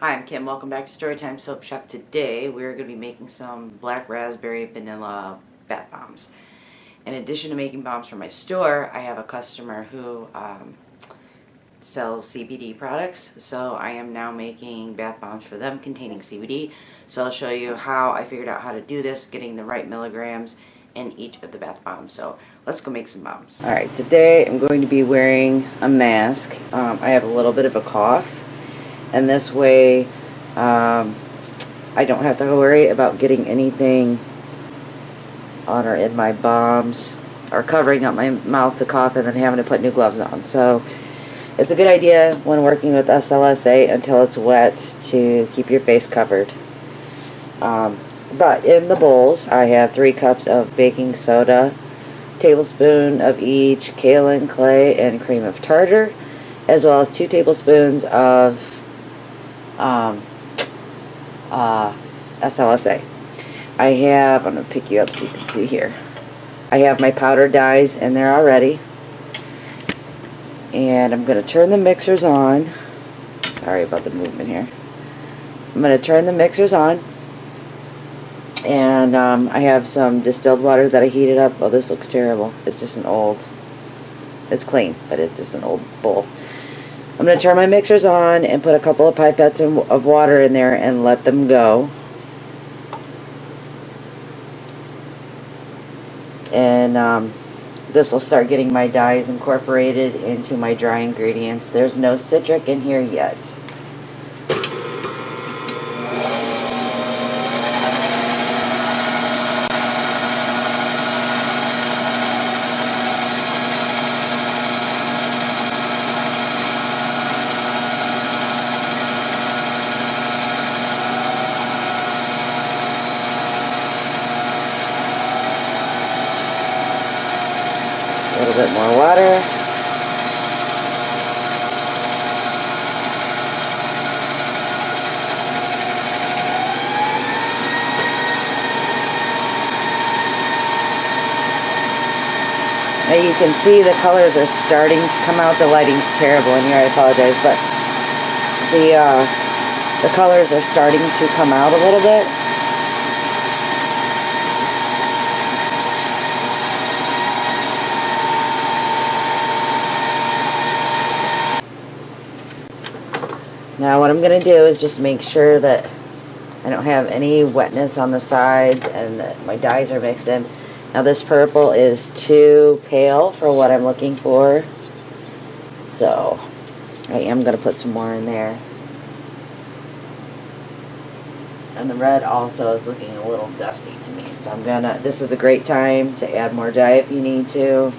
Hi, I'm Kim. Welcome back to Storytime Soap Shop. Today we're going to be making some black raspberry vanilla bath bombs. In addition to making bombs for my store, I have a customer who sells CBD products, so I am now making bath bombs for them containing CBD. So I'll show you how I figured out how to do this, getting the right milligrams in each of the bath bombs. So let's go make some bombs. Alright, today I'm going to be wearing a mask. I have a little bit of a cough. And this way, I don't have to worry about getting anything on or in my bombs, or covering up my mouth to cough and then having to put new gloves on. So it's a good idea when working with SLSA until it's wet to keep your face covered. But in the bowls, I have 3 cups of baking soda, tablespoon of each kaolin clay and cream of tartar, as well as 2 tablespoons of SLSA. I'm going to pick you up so you can see here. I have my powder dyes in there already. And I'm going to turn the mixers on. Sorry about the movement here. I'm going to turn the mixers on. And I have some distilled water that I heated up. Oh, this looks terrible. It's just an old, it's clean, but it's just an old bowl. I'm going to turn my mixers on and put a couple of pipettes of water in there and let them go. And this will start getting my dyes incorporated into my dry ingredients. There's no citric in here yet. A little bit more water. Now you can see the colors are starting to come out. The lighting's terrible in here, I apologize, but the colors are starting to come out a little bit. Now what I'm going to do is just make sure that I don't have any wetness on the sides and that my dyes are mixed in. Now this purple is too pale for what I'm looking for, so I am going to put some more in there. And the red also is looking a little dusty to me, so I'm gonna, this is a great time to add more dye if you need to.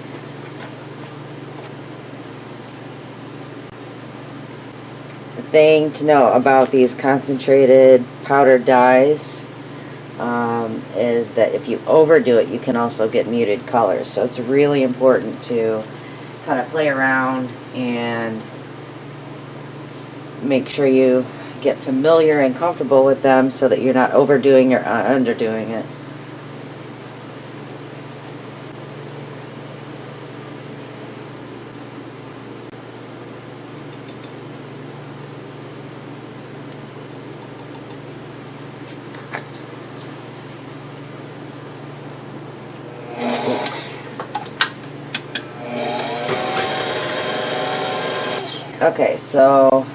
Thing to know about these concentrated powdered dyes is that if you overdo it, you can also get muted colors. So it's really important to kind of play around and make sure you get familiar and comfortable with them so that you're not overdoing or underdoing it. Okay, so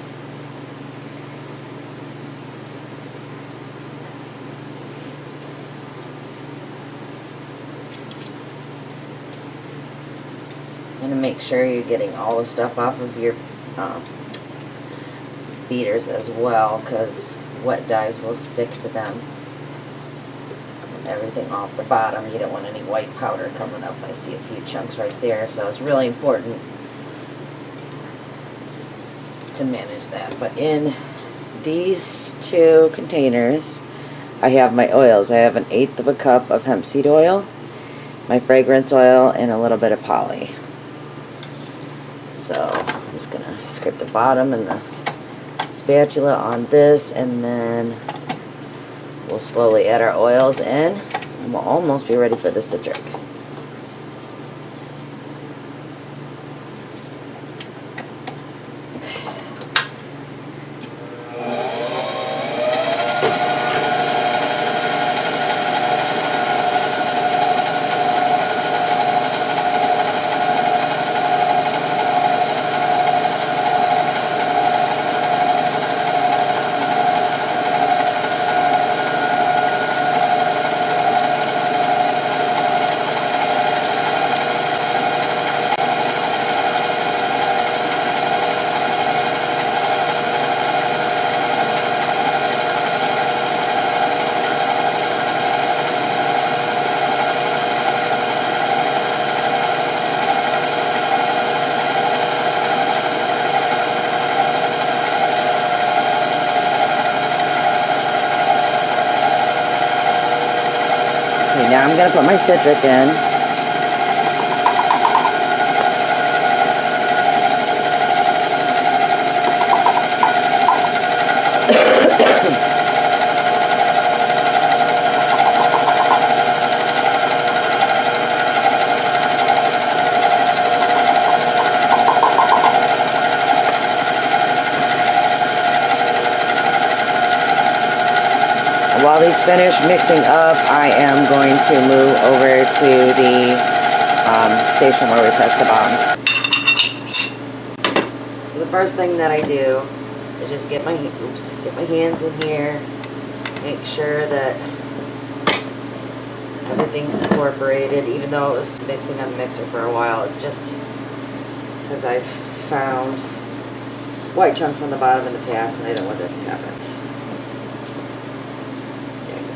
I'm going to make sure you're getting all the stuff off of your beaters as well, because wet dyes will stick to them. And everything off the bottom. You don't want any white powder coming up. I see a few chunks right there, so it's really important to manage that. But in these 2 containers I have my oils. I have 1/8 of a cup of hemp seed oil, my fragrance oil, and a little bit of poly. So I'm just gonna scrape the bottom and the spatula on this, and then we'll slowly add our oils in and we'll almost be ready for the citric. Now I'm going to put my citric in. While these finish mixing up, I am going to move over to the station where we press the bombs. So the first thing that I do is just get my hands in here, make sure that everything's incorporated, even though it was mixing on the mixer for a while. It's just because I've found white chunks on the bottom in the past and I don't want that to happen.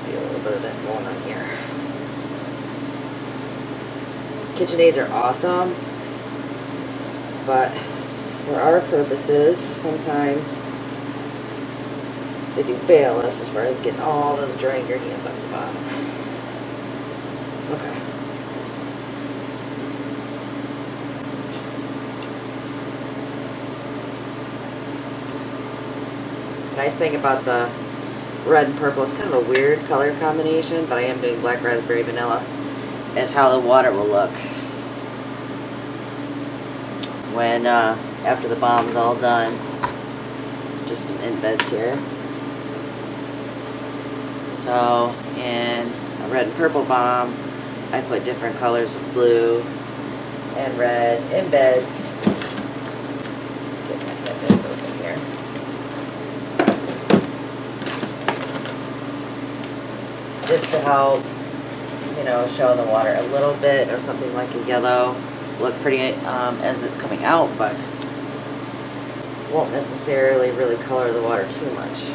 See a little bit of that going on here. KitchenAids are awesome, but for our purposes, sometimes they do fail us as far as getting all those dry ingredients off the bottom. Okay. The nice thing about the red and purple, it's kind of a weird color combination, but I am doing black raspberry vanilla, is how the water will look when after the bomb's all done. Just some embeds here. So in a red and purple bomb, I put different colors of blue and red embeds. Get my embeds open here. Just to help, show the water a little bit, or something like a yellow look pretty as it's coming out, but won't necessarily really color the water too much.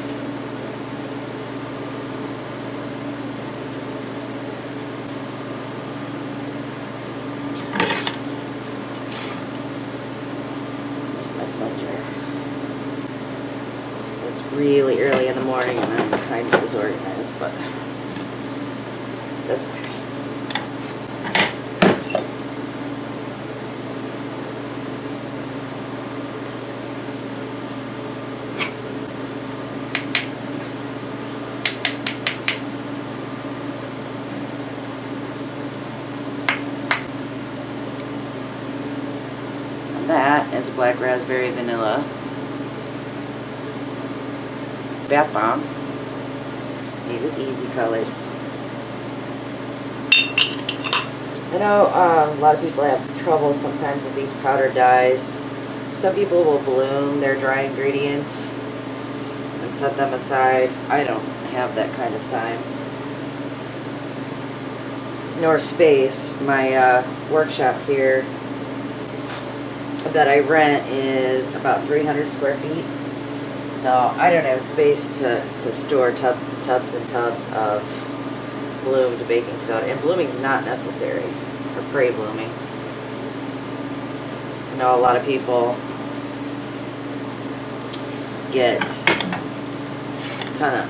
There's my plunger. It's really early in the morning and I'm kind of disorganized, but that's okay. And that is a black raspberry vanilla bath bomb made with EazyColours. I know a lot of people have trouble sometimes with these powder dyes. Some people will bloom their dry ingredients and set them aside. I don't have that kind of time nor space. My workshop here that I rent is about 300 square feet, so I don't have space to store tubs and tubs and tubs of bloomed baking soda, and blooming is not necessary, or pre-blooming. I know a lot of people get kind of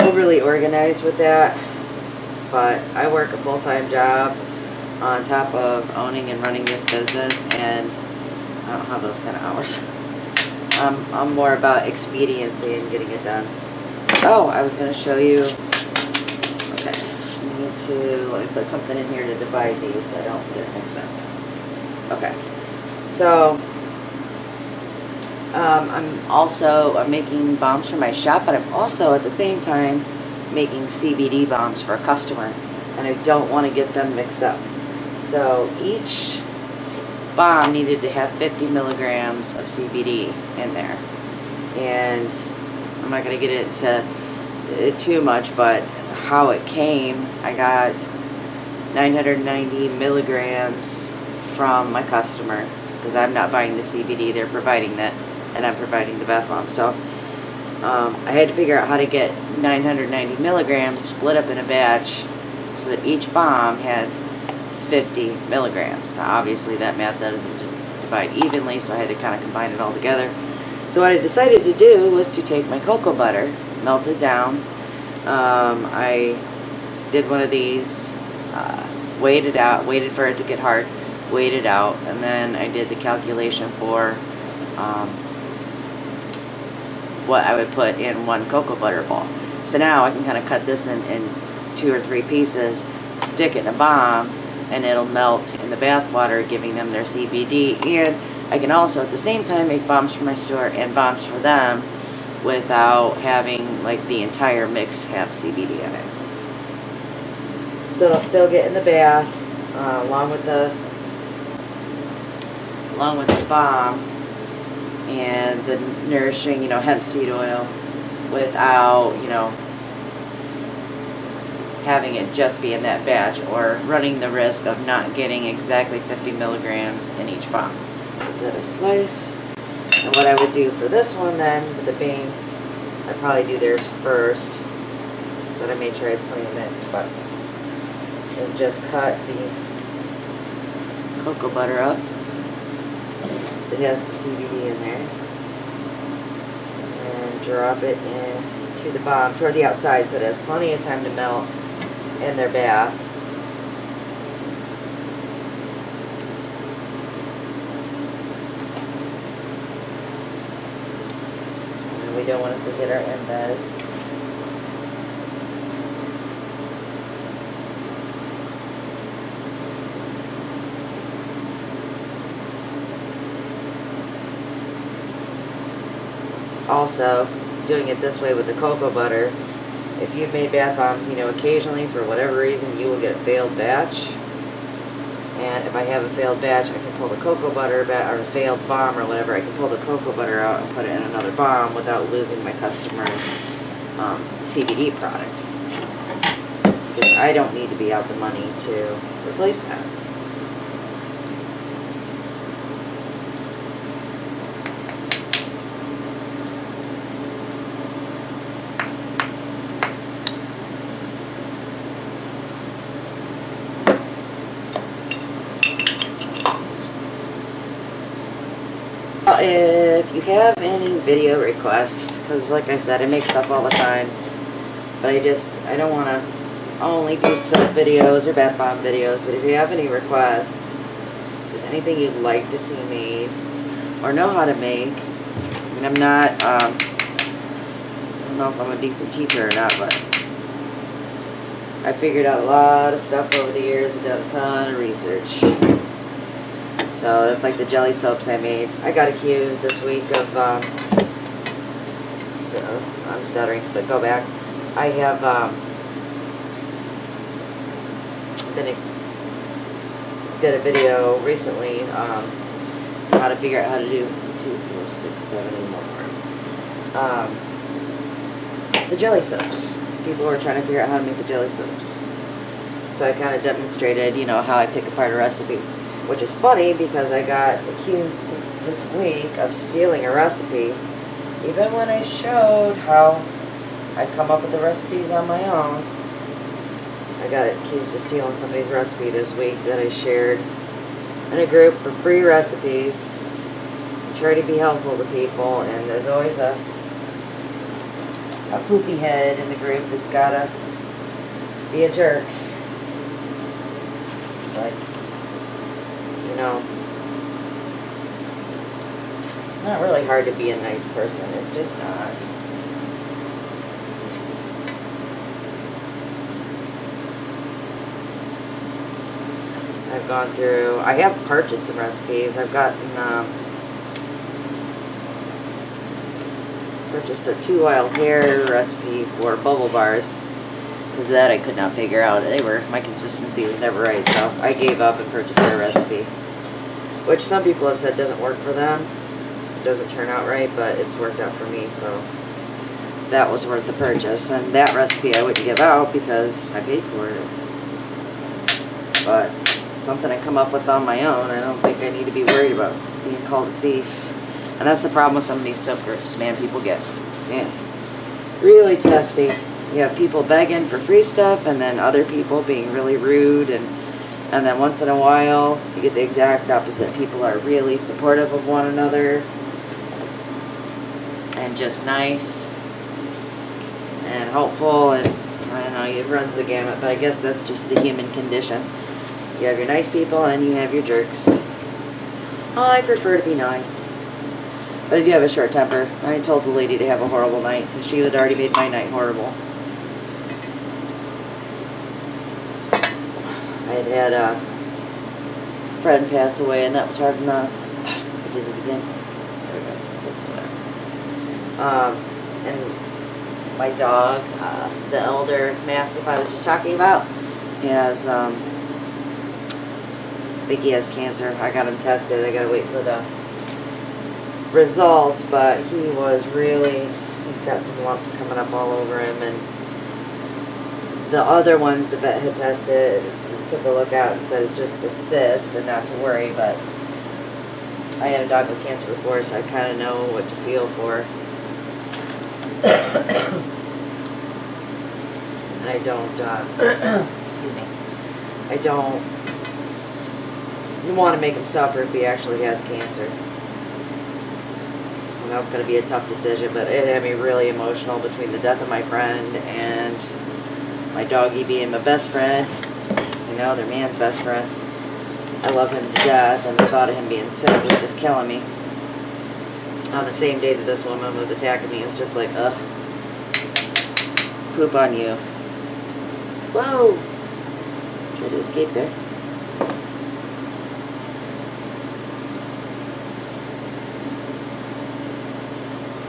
overly organized with that, but I work a full-time job on top of owning and running this business, and I don't have those kind of hours. I'm more about expediency and getting it done. Oh, I was going to show you. Okay, let me put something in here to divide these so I don't get it mixed up. Okay, so I'm making bombs for my shop, but I'm also at the same time making CBD bombs for a customer, and I don't want to get them mixed up. So each bomb needed to have 50 milligrams of CBD in there, and I'm not going to get into it too much, but how it came, I got 990 milligrams from my customer, because I'm not buying the CBD, they're providing that, and I'm providing the bath bomb. So I had to figure out how to get 990 milligrams split up in a batch so that each bomb had 50 milligrams. Now obviously that math doesn't divide evenly, so I had to kind of combine it all together. So what I decided to do was to take my cocoa butter, melt it down. I did one of these, weighed for it to get hard, weighed it out, and then I did the calculation for what I would put in one cocoa butter ball. So now I can kind of cut this in 2 or 3 pieces, stick it in a bomb, and it'll melt in the bath water, giving them their CBD. And I can also at the same time make bombs for my store and bombs for them without having like the entire mix have CBD in it. So it'll still get in the bath along with the bomb and the nourishing, hemp seed oil, without, having it just be in that batch or running the risk of not getting exactly 50 milligrams in each bomb. Give that a slice. And what I would do for this one then, with the bean, I'd probably do theirs first, so that I made sure I had plenty of mix, but is just cut the cocoa butter up. It has the CBD in there. And drop it into the bomb toward the outside so it has plenty of time to melt in their bath. And we don't want to forget our embeds. Also, doing it this way with the cocoa butter, if you've made bath bombs, occasionally for whatever reason you will get a failed batch. And if I have a failed batch, I can pull the cocoa butter or a failed bomb or whatever, I can pull the cocoa butter out and put it in another bomb without losing my customer's CBD product. Because I don't need to be out the money to replace that. If you have any video requests, because like I said, I make stuff all the time, but I don't want to only do soap videos or bath bomb videos, but if you have any requests, if there's anything you'd like to see made or know how to make, I mean, I don't know if I'm a decent teacher or not, but I figured out a lot of stuff over the years and done a ton of research. So that's like the jelly soaps I made. I got accused this week of, I'm stuttering, but go back. I have did a video recently how to figure out how to do 2, 4, 6, 7, and more. The jelly soaps. Because people were trying to figure out how to make the jelly soaps. So I kind of demonstrated, how I pick apart a recipe. Which is funny because I got accused this week of stealing a recipe, even when I showed how I come up with the recipes on my own. I got accused of stealing somebody's recipe this week that I shared in a group for free recipes. I try to be helpful to people, and there's always a poopy head in the group that's gotta be a jerk. It's like, it's not really hard to be a nice person. It's just not. I've gone through, I have purchased some recipes. I've gotten, purchased a 2-oil hair recipe for bubble bars. Because that I could not figure out. My consistency was never right, so I gave up and purchased their recipe. Which some people have said doesn't work for them. It doesn't turn out right, but it's worked out for me, so that was worth the purchase. And that recipe I wouldn't give out because I paid for it. But something I come up with on my own, I don't think I need to be worried about being called a thief. And that's the problem with some of these soap groups, man. People get, really testy. You have people begging for free stuff, and then other people being really rude, and then once in a while you get the exact opposite. People are really supportive of one another and just nice and hopeful, and I I don't know, it runs the gamut, but I guess that's just the human condition. You have your nice people and you have your jerks. I prefer to be nice. But I do have a short temper. I told the lady to have a horrible night because she had already made my night horrible. I had a friend pass away and that was hard enough. I did it again. There we go. And my dog, the elder mastiff I was just talking about, has, I think he has cancer. I got him tested. I gotta wait for the results, but he's got some lumps coming up all over him, and the other ones the vet had tested, took a look out and said it's just a cyst and not to worry, but I had a dog with cancer before, so I kind of know what to feel for. And I don't, excuse me, I don't want to make him suffer if he actually has cancer. And that's going to be a tough decision, but it had me really emotional between the death of my friend and my doggy being my best friend. You know, their man's best friend. I love him to death, and the thought of him being sick was just killing me. On the same day that this woman was attacking me, it was just like, ugh. Poop on you. Whoa! Tried to escape there.